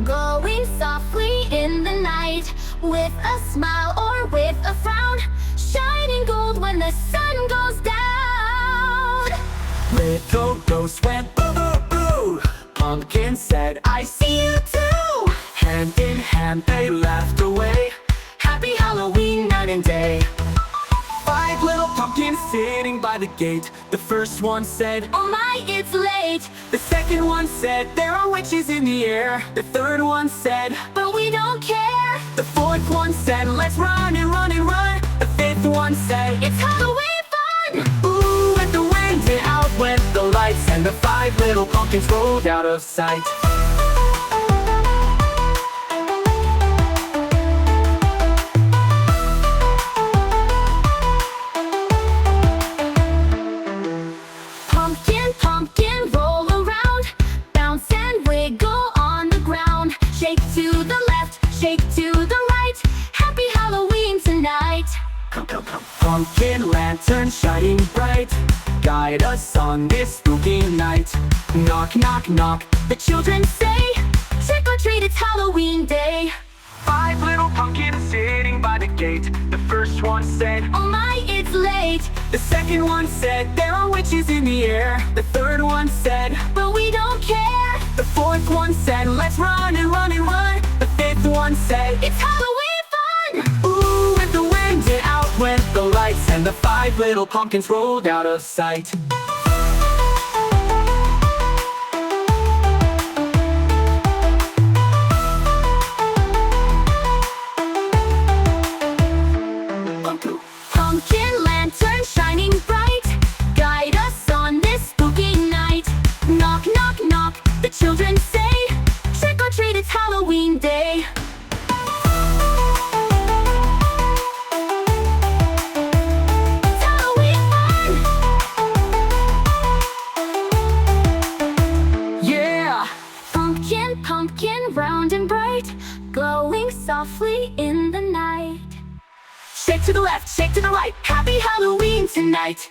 glowing softly in the night, with a smile or with a frown, shining gold when the sun goes down. Little ghost went boo boo boo. Pumpkin said, I see you too. Hand in hand they laughed away. Happy Halloween night and day. 5 little pumpkins sitting by the gate. The first one said, Oh my, it's late. the second one said, there are witches in the air. The third one said, But we don't care. the fourth one said, let's run and run and run. The fifth one said, It's Halloween fun. ooh, and the wind, and out went the lights, and the 5 little pumpkins rolled out of sight. Pumpkin, pumpkin, roll around, bounce and wiggle on the ground. Shake to the left, shake to the right. Happy Halloween tonight. Pumpkin lantern shining bright, guide us on this spooky night. Knock, knock, knock, The children say, trick or treat, it's Halloween day. 5 little pumpkins sitting by the gate. The first one said, Oh my, it's late. the second one said, there are witches in the air. The third one said, But we don't care. the fourth one said, let's run and run and run. The fifth one said, It's Halloween fun. ooh, with the wind, and out went the lights, and the 5 little pumpkins rolled out of sight. Pumpkin lantern shining bright, guide us on this spooky night. Knock, knock, knock, the children say, trick or treat, it's Halloween day. It's Halloween fun. Yeah! Pumpkin, pumpkin, round and bright, glowing softly in the night. Shake to the left, shake to the right. Happy Halloween tonight.